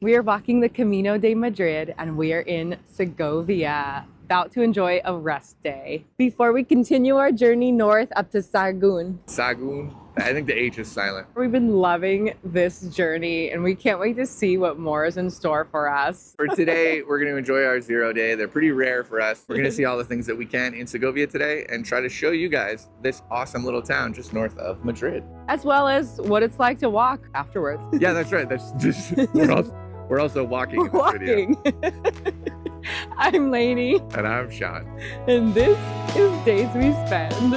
We are walking the Camino de Madrid and we are in Segovia, about to enjoy a rest day before we continue our journey north up to Sahagún. Sahagún. I think the H is silent. We've been loving this journey and we can't wait to see what more is in store for us. For today, we're going to enjoy our 0 day. They're pretty rare for us. We're going to see all the things that we can in Segovia today and try to show you guys this awesome little town just north of Madrid. As well as what it's like to walk afterwards. Yeah, that's right. That's just, we're also walking in this video. I'm Lainey. And I'm Sean. And this is Days We Spend.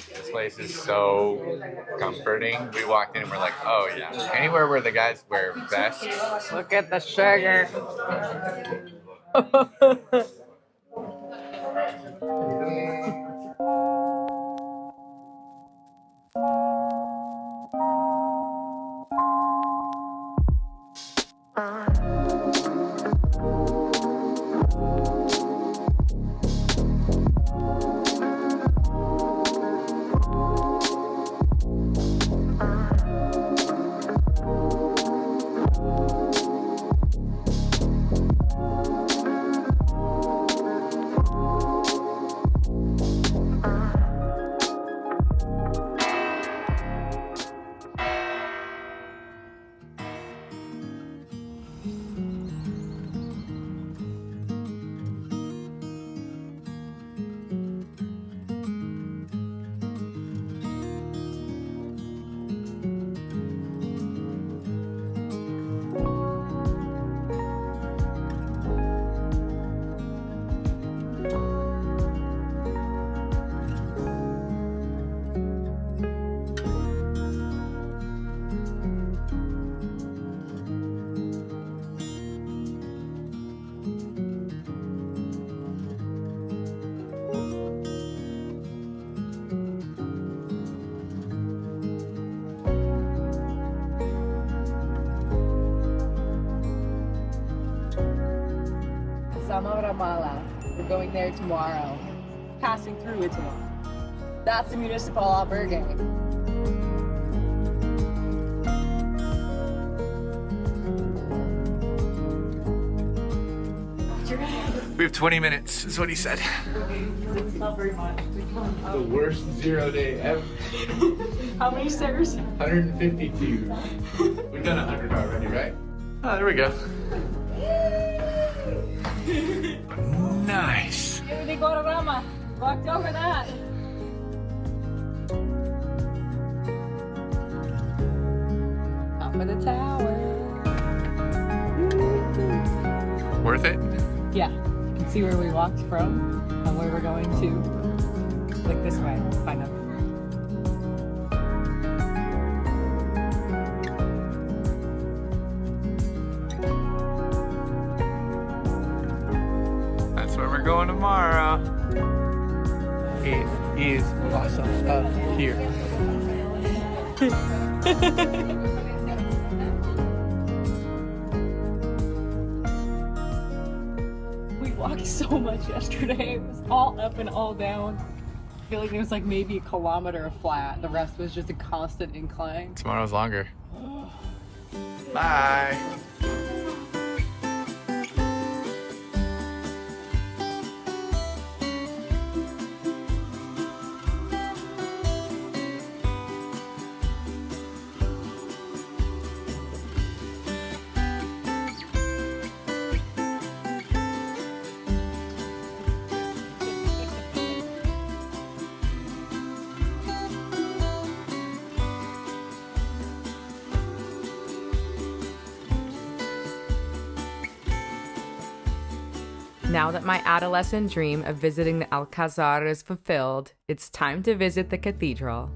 This place is so comforting. We walked in and we're like, oh yeah. Anywhere where the guys wear vests. Look at the sugar. We're going there tomorrow. Passing through it tomorrow. That's the municipal albergue. We have 20 minutes, is what he said. Not very much. The worst 0 day ever. How many stairs? 152. We've done 100 already, right? Oh, there we go. Nice. They go to Rama. Walked over that. Top of the tower. Worth it? Yeah. You can see where we walked from and where we're going to. Like this way, kind of. We're going tomorrow. It is awesome up here. We walked so much yesterday. It was all up and all down. I feel like there was like maybe a kilometer of flat. The rest was just a constant incline. Tomorrow's longer. Bye. Now that my adolescent dream of visiting the Alcazar is fulfilled, it's time to visit the cathedral.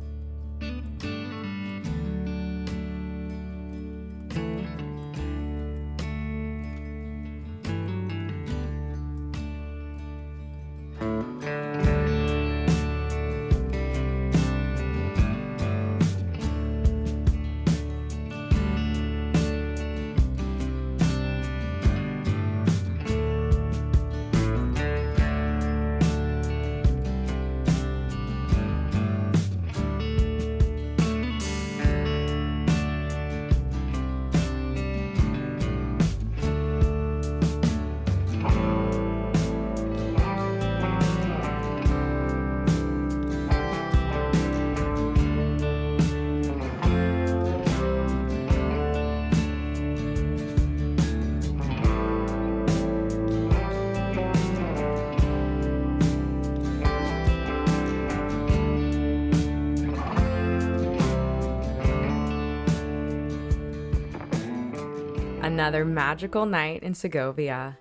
Another magical night in Segovia.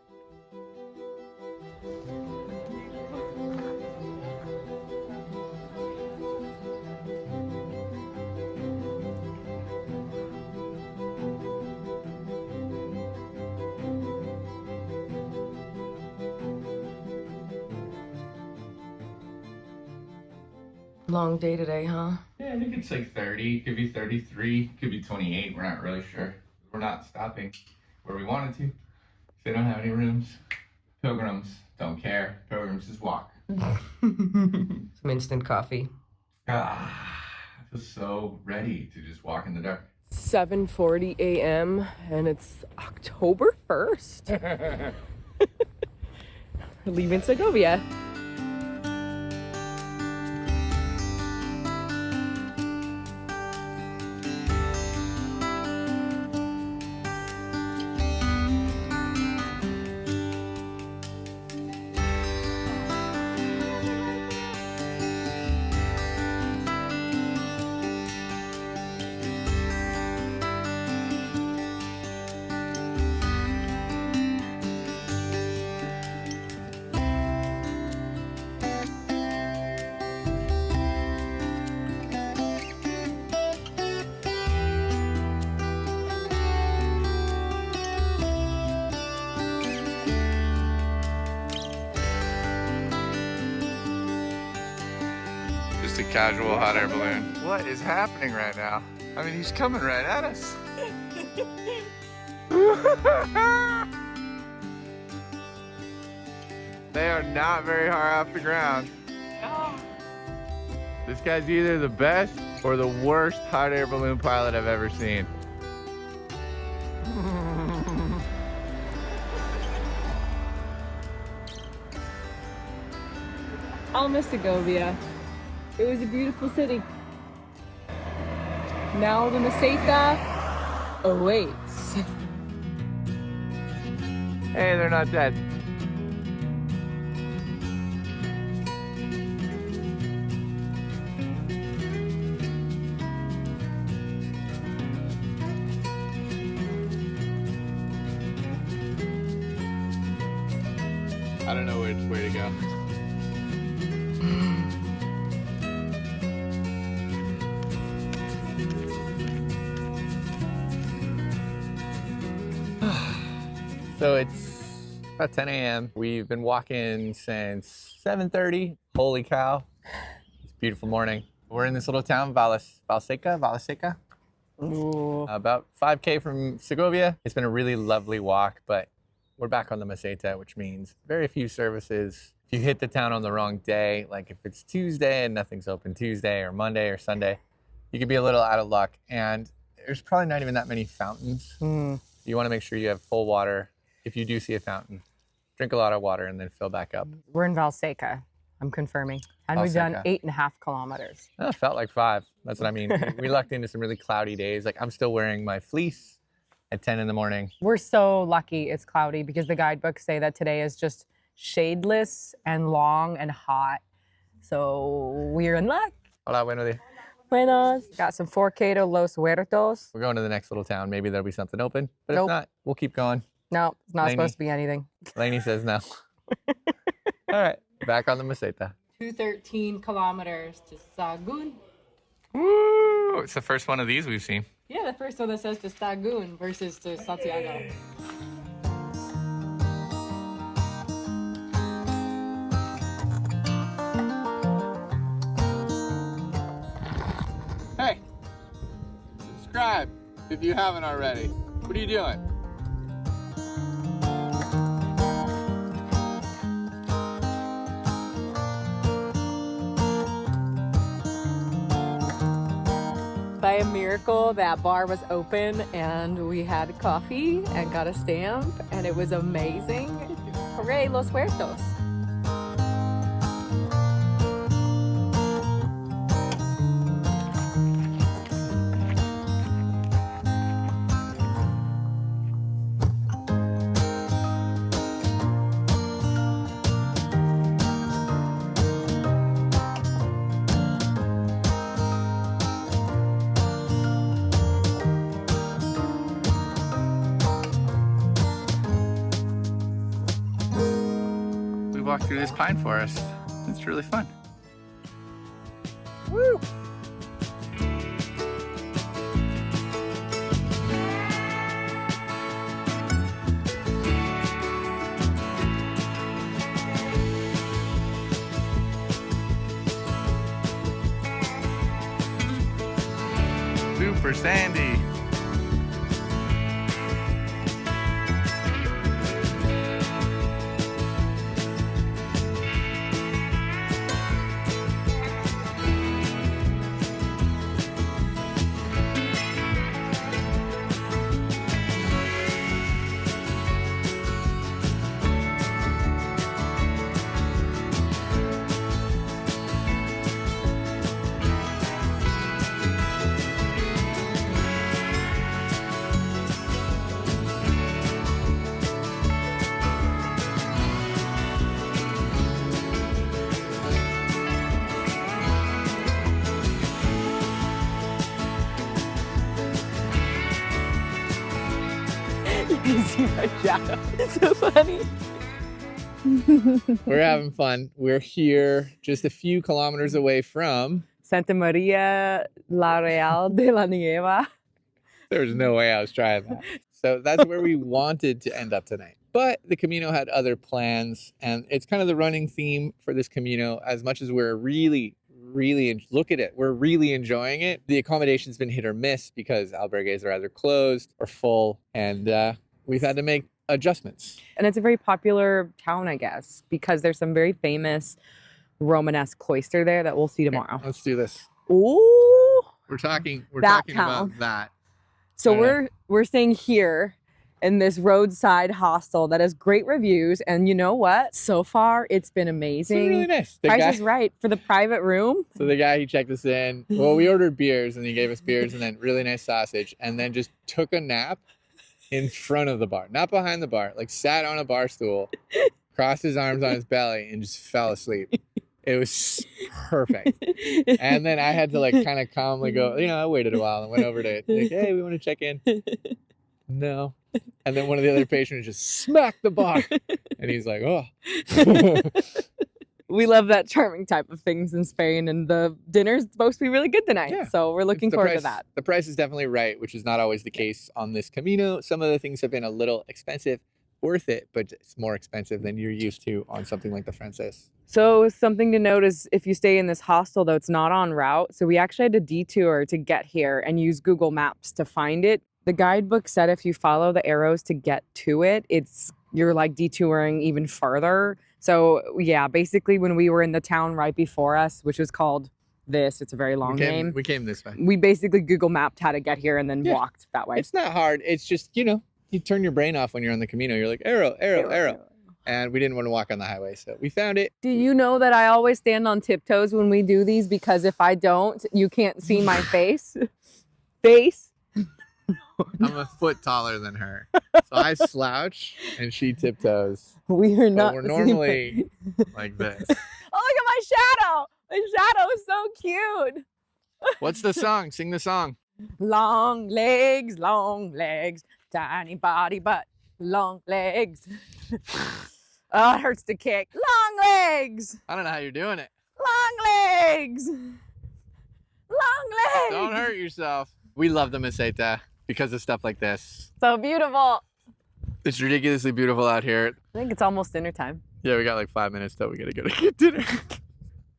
Long day today, huh? Yeah, I think it's like 30, could be 33, could be 28. We're not really sure. We're not stopping where we wanted to. They don't have any rooms. Pilgrims don't care. Pilgrims just walk. Some instant coffee. I feel so ready to just walk in the dark. 7:40 a.m. and it's October 1st. We're leaving Segovia. Just a casual hot air balloon. What is happening right now? I mean, he's coming right at us. They are not very high off the ground. This guy's either the best or the worst hot air balloon pilot I've ever seen. I'll miss Segovia. It was a beautiful city. Now the Meseta awaits. Hey, they're not dead. I don't know which way to go. So it's about 10 a.m. We've been walking since 7:30. Holy cow. It's a beautiful morning. We're in this little town, Valseca. Ooh. About 5K from Segovia. It's been a really lovely walk, but we're back on the Meseta, which means very few services. If you hit the town on the wrong day, like if it's Tuesday and nothing's open Tuesday or Monday or Sunday, you could be a little out of luck. And there's probably not even that many fountains. You want to make sure you have full water. If you do see a fountain, drink a lot of water and then fill back up. We're in Valseca, I'm confirming. And we've done 8.5 kilometers. Oh, it felt like 5. That's what I mean. We lucked into some really cloudy days. Like I'm still wearing my fleece at 10 in the morning. We're so lucky it's cloudy because the guidebooks say that today is just shadeless and long and hot. So we're in luck. Hola, buenos días. Buenos. Got some 4K to Los Huertos. We're going to the next little town. Maybe there'll be something open. But Nope. if not, we'll keep going. No, it's not Lainey. supposed to be anything. Lainey says no. All right, back on the Meseta. 213 kilometers to Sahagún. Woo! It's the first one of these we've seen. Yeah, the first one that says to Sahagún versus to Santiago. Hey, subscribe if you haven't already. What are you doing? By a miracle, that bar was open and we had coffee and got a stamp and it was amazing. Hooray, Los Huertos. walk through this pine forest. It's really fun. Woo! Super sandy. You see my shadow. It's so funny. We're having fun. We're here just a few kilometers away from Santa Maria la Real de la Nieva. There's no way I was trying that. So that's where we wanted to end up tonight. But the Camino had other plans, and it's kind of the running theme for this Camino. As much as we're really, look at it, we're really enjoying it. The accommodation's been hit or miss because albergues are either closed or full, and we've had to make adjustments. And it's a very popular town, I guess, because there's some very famous Romanesque cloister there that we'll see tomorrow. Okay, let's do this. Ooh! We're talking That about town. that. So we're staying here in this roadside hostel that has great reviews, and you know what? So far, it's been It's amazing. been really nice. The Price guy, is right for the private room. so the guy, he checked us in. Well, we ordered beers, and he gave us beers, and then really nice sausage, and then just took a nap in front of the bar, not behind the bar, like sat on a bar stool, crossed his arms on his belly, and just fell asleep. It was perfect. And then I had to like kind of calmly go, I waited a while and went over to it. Like, hey, we want to check in. No. And then one of the other patrons just smacked the bar. And he's like, oh. We love that charming type of things in Spain, and the dinner's supposed to be really good tonight. Yeah. So we're looking The forward price- to that. The price is definitely right, which is not always the case on this Camino. Some of the things have been a little expensive, worth it, but it's more expensive than you're used to on something like the Frances. So something to note is if you stay in this hostel, though, it's not en route. So we actually had to detour to get here and use Google Maps to find it. The guidebook said if you follow the arrows to get to it, you're like detouring even further. So yeah, basically when we were in the town right before us, which was called this, it's a very long name. We came this way. We basically Google mapped how to get here and then Yeah. walked that way. It's not hard. It's just, you turn your brain off when you're on the Camino. You're like, arrow, arrow, arrow. And we didn't want to walk on the highway, so we found it. Do you know that I always stand on tiptoes when we do these? Because if I don't, you can't see my face. I'm a foot taller than her. So I slouch and she tiptoes. We are But not. we're normally like this. Oh, look at my shadow. My shadow is so cute. What's the song? Sing the song. Long legs, tiny body, but long legs. Oh, it hurts to kick. Long legs, I don't know how you're doing it. long legs, long legs. Don't hurt yourself. We love the Meseta because of stuff like this. So beautiful. It's ridiculously beautiful out here. I think it's almost dinner time. Yeah, we got like 5 minutes till we gotta go to get dinner.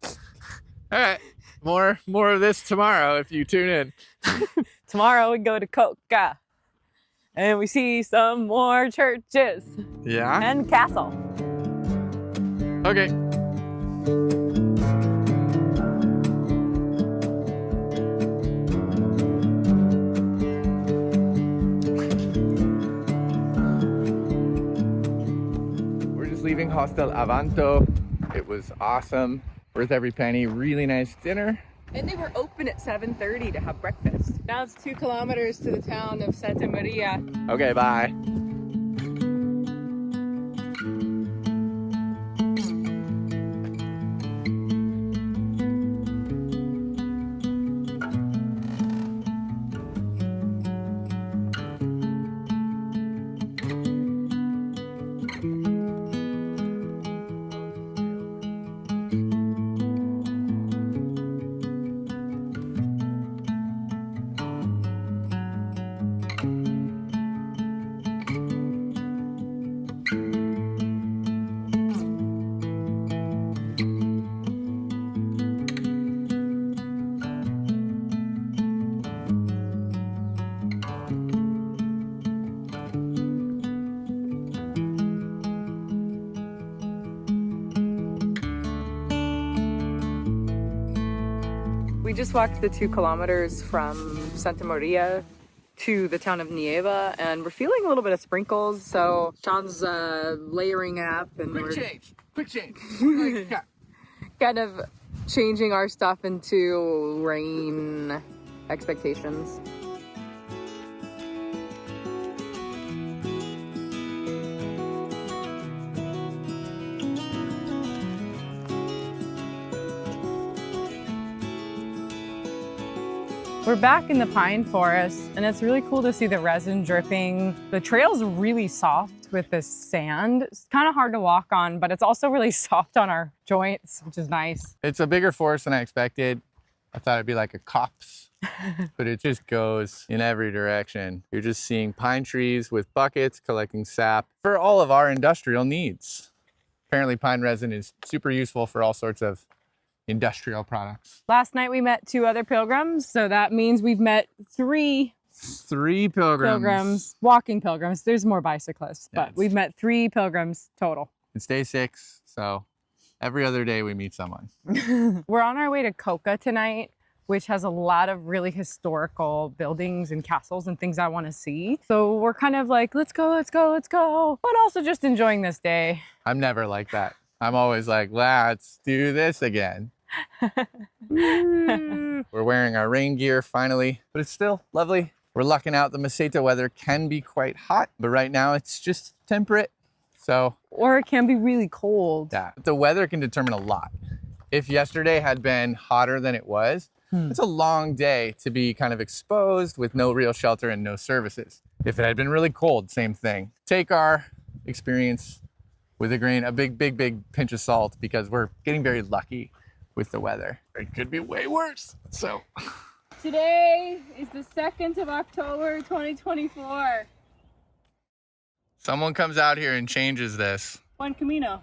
All right, more of this tomorrow if you tune in. Tomorrow we go to Coca and we see some more churches Yeah? and castle. Okay. We're just leaving Hostel Avanto. It was awesome. Worth every penny. Really nice dinner. And they were open at 7:30 to have breakfast. Now it's 2 kilometers to the town of Santa Maria. Okay, bye. We just walked the 2 kilometers from Santa Maria to the town of Nieva, and we're feeling a little bit of sprinkles. So Sean's layering up, and Quick change. kind of changing our stuff into rain expectations. We're back in the pine forest, and it's really cool to see the resin dripping. The trail's really soft with this sand. It's kind of hard to walk on, but it's also really soft on our joints, which is nice. It's a bigger forest than I expected. I thought it'd be like a copse, but it just goes in every direction. You're just seeing pine trees with buckets collecting sap for all of our industrial needs. Apparently pine resin is super useful for all sorts of industrial products. Last night we met 2 other pilgrims, so that means we've met 3 pilgrims, walking pilgrims. There's more bicyclists, but we've met 3 pilgrims total. It's day 6, so every other day we meet someone. We're on our way to Coca tonight, which has a lot of really historical buildings and castles and things I want to see. So we're kind of like, let's go, let's go, let's go, but also just enjoying this day. I'm never like that. I'm always like, let's do this again. We're wearing our rain gear finally, but it's still lovely. We're lucking out. The Meseta weather can be quite hot, but right now it's just temperate. So, or it can be really cold. Yeah, the weather can determine a lot. If yesterday had been hotter than it was, it's a long day to be kind of exposed with no real shelter and no services. If it had been really cold, same thing. Take our experience with a grain, a big pinch of salt, because we're getting very lucky with the weather. It could be way worse, so. Today is the 2nd of October, 2024. Someone comes out here and changes this. Buen Camino.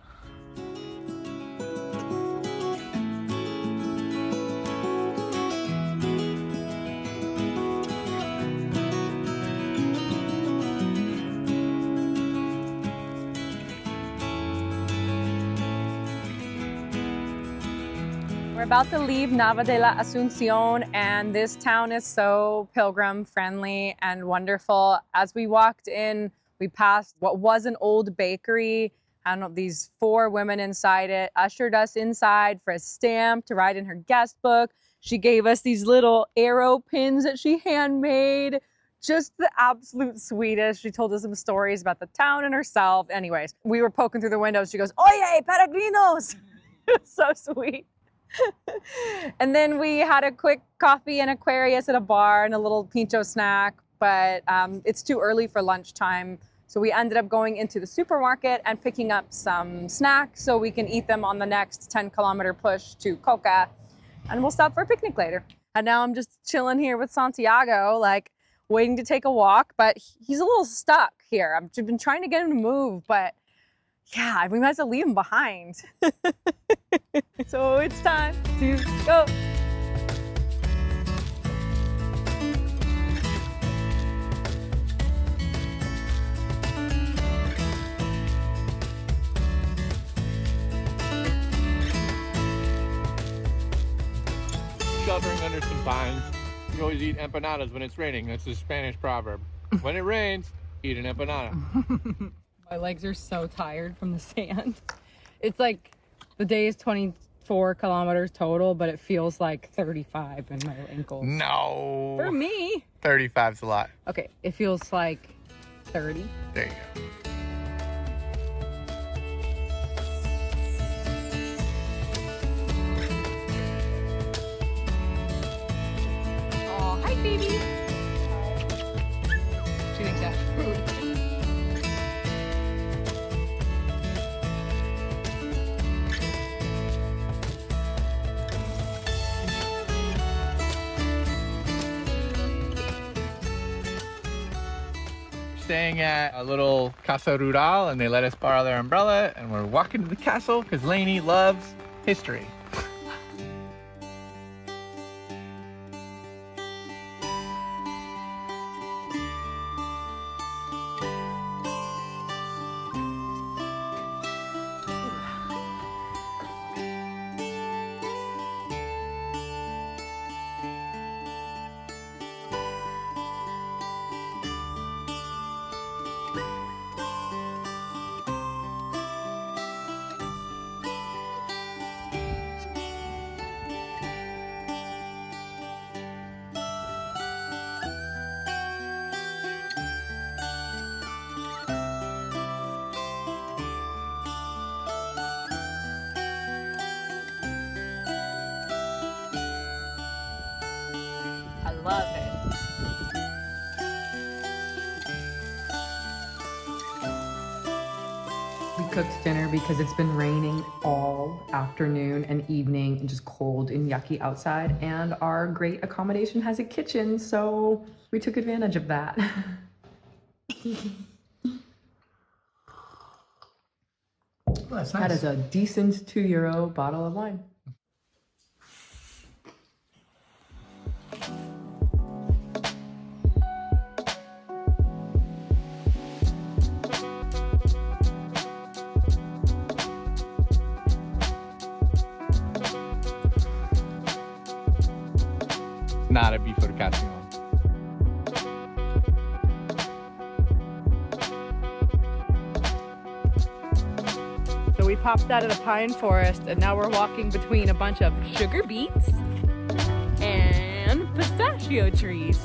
We're about to leave Nava de la Asunción, and this town is so pilgrim friendly and wonderful. As we walked in, we passed what was an old bakery, and these 4 women inside it ushered us inside for a stamp to write in her guest book. She gave us these little arrow pins that she handmade. Just the absolute sweetest. She told us some stories about the town and herself. Anyways, we were poking through the windows. She goes, "Oye, peregrinos!" So sweet. And then we had a quick coffee and Aquarius at a bar and a little pincho snack, but it's too early for lunchtime. So we ended up going into the supermarket and picking up some snacks so we can eat them on the next 10-kilometer push to Coca, and we'll stop for a picnic later. And now I'm just chilling here with Santiago, like waiting to take a walk, but he's a little stuck here. I've been trying to get him to move, but yeah, we might as well leave him behind. So it's time to go. Sheltering under some pines. You always eat empanadas when it's raining. That's a Spanish proverb. When it rains, eat an empanada. My legs are so tired from the sand. It's like the day is 24 kilometers total, but it feels like 35 in my ankles. No. For me. 35's a lot. Okay, it feels like 30. There you go. Oh, hi, baby. She thinks that's food. Staying at a little Casa Rural, and they let us borrow their umbrella, and we're walking to the castle because Lainey loves history. love it. We cooked dinner because it's been raining all afternoon and evening and just cold and yucky outside. And our great accommodation has a kitchen, so we took advantage of that. Well, that's That is a decent €2 bottle of wine. Not a bifurcación. So we popped out of the pine forest and now we're walking between a bunch of sugar beets and pistachio trees.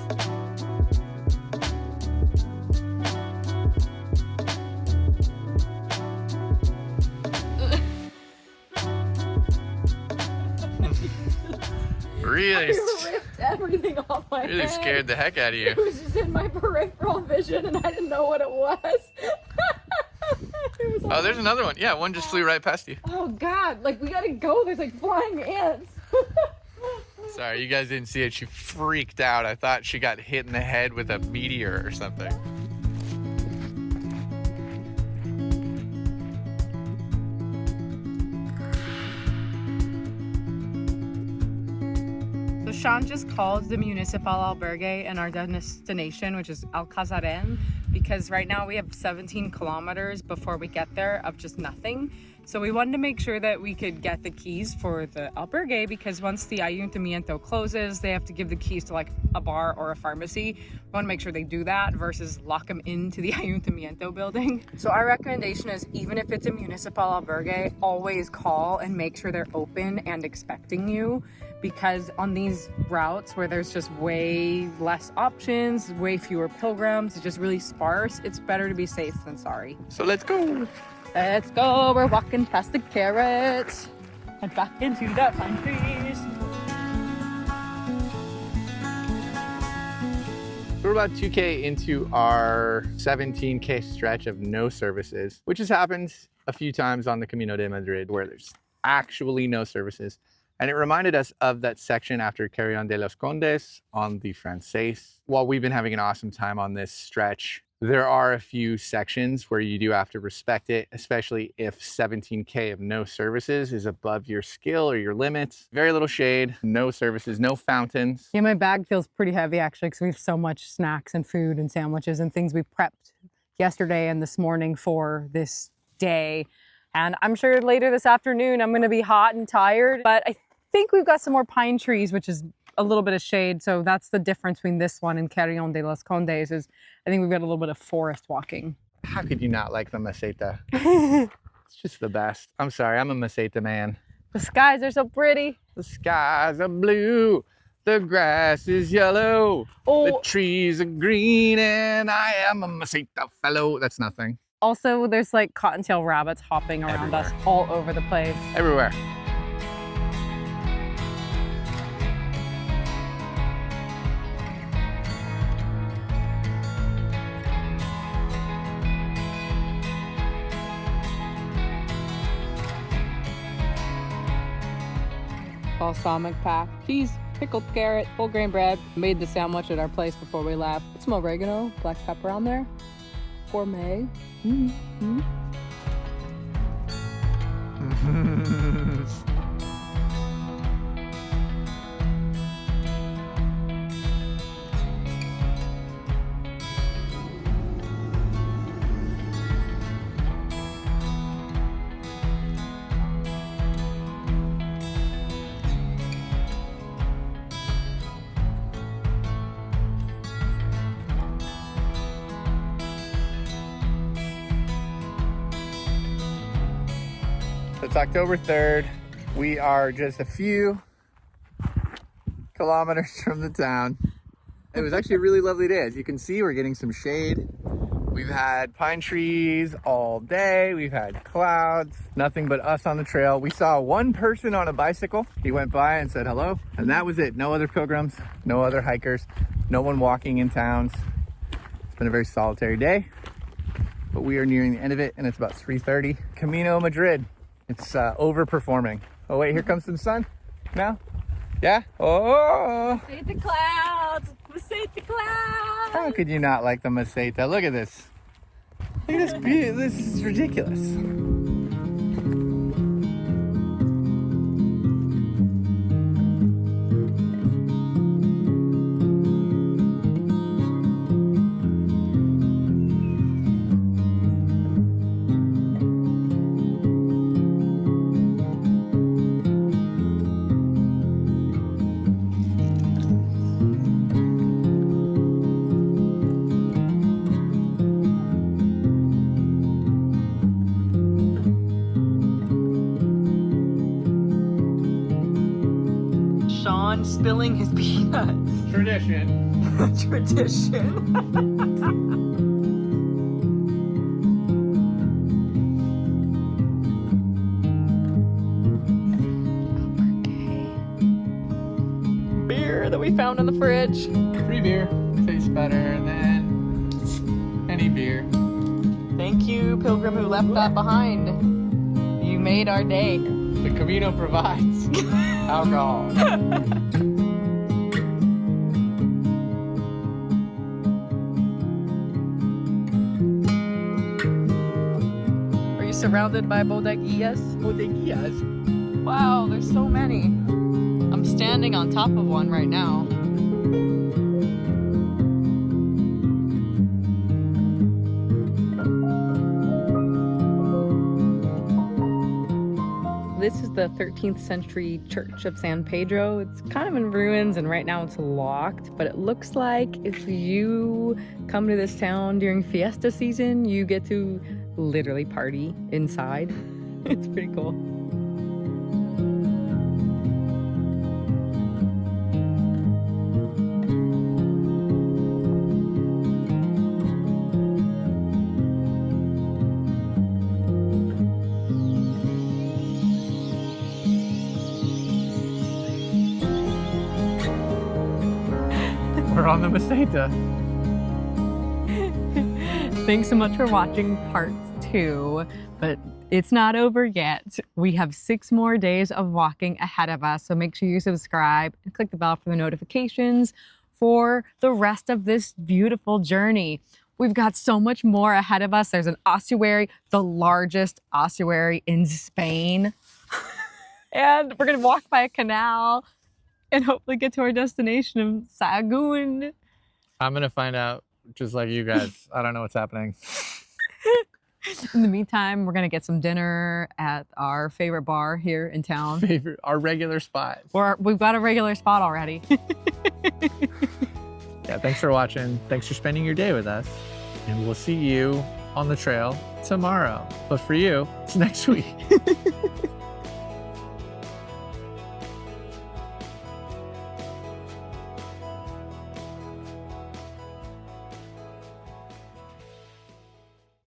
Really, Ripped everything off my really head. scared the heck out of you. It was just in my peripheral vision and I didn't know what it was. It was Oh, there's another one. Yeah, one just flew right past you. Oh God, like we gotta go. There's like flying ants. Sorry, you guys didn't see it. She freaked out. I thought she got hit in the head with a meteor or something. So Sean just called the municipal albergue and our destination, which is Alcazarén, because right now we have 17 kilometers before we get there of just nothing. So we wanted to make sure that we could get the keys for the albergue, because once the ayuntamiento closes, they have to give the keys to like a bar or a pharmacy. We want to make sure they do that versus lock them into the ayuntamiento building. So our recommendation is, even if it's a municipal albergue, always call and make sure they're open and expecting you, because on these routes where there's just way less options, way fewer pilgrims, it's just really sparse, it's better to be safe than sorry. So let's go. Let's go, we're walking past the carrots and back into the pine trees. We're about 2K into our 17K stretch of no services, which has happened a few times on the Camino de Madrid where there's actually no services. And it reminded us of that section after Carrion de los Condes on the Frances. While we've been having an awesome time on this stretch, there are a few sections where you do have to respect it, especially if 17K of no services is above your skill or your limits. Very little shade, no services, no fountains. Yeah, my bag feels pretty heavy actually, because we have so much snacks and food and sandwiches and things we prepped yesterday and this morning for this day. And I'm sure later this afternoon I'm gonna be hot and tired, but I think we've got some more pine trees, which is a little bit of shade. So that's the difference between this one and Carrion de los Condes, is I think we've got a little bit of forest walking. How could you not like the Meseta? It's just the best. I'm sorry, I'm a Meseta man. The skies are so pretty. The skies are blue, the grass is yellow, the trees are green, and I am a Meseta fellow. That's nothing. Also, there's like cottontail rabbits hopping around us all over the place. Everywhere. Balsamic pack, cheese, pickled carrot, whole grain bread. Made the sandwich at our place before we left. Put some oregano, black pepper on there. Gourmet. Mm-hmm. It's October 3rd. We are just a few kilometers from the town. It was actually a really lovely day. As you can see, we're getting some shade. We've had pine trees all day. We've had clouds, nothing but us on the trail. We saw one person on a bicycle. He went by and said hello, and that was it. No other pilgrims, no other hikers, no one walking in towns. It's been a very solitary day, but we are nearing the end of it, and it's about 3:30. Camino Madrid. It's overperforming. Oh wait, here comes some sun now. Yeah? Oh! Meseta clouds! Meseta clouds! How could you not like the Meseta? Look at this. Look at this beauty. This is ridiculous. Spilling his peanuts. Tradition. Tradition. Beer that we found in the fridge. Free beer tastes better than any beer. Thank you, pilgrim who left that behind. You made our day. The Camino provides alcohol. Are you surrounded by bodeguillas? Bodeguillas. Wow, there's so many. I'm standing on top of one right now. This is the 13th century church of San Pedro. It's kind of in ruins and right now it's locked, but it looks like if you come to this town during fiesta season, you get to literally party inside. It's pretty cool. We're on the Meseta. Thanks so much for watching part 2, but it's not over yet. We have 6 more days of walking ahead of us, so make sure you subscribe and click the bell for the notifications for the rest of this beautiful journey. We've got so much more ahead of us. There's an ossuary, the largest ossuary in Spain. And we're gonna walk by a canal and hopefully get to our destination of Sahagún. I'm gonna find out just like you guys. I don't know what's happening. In the meantime, we're gonna get some dinner at our favorite bar here in town. Our regular spot. We've got a regular spot already. Yeah, thanks for watching. Thanks for spending your day with us. And we'll see you on the trail tomorrow. But for you, it's next week.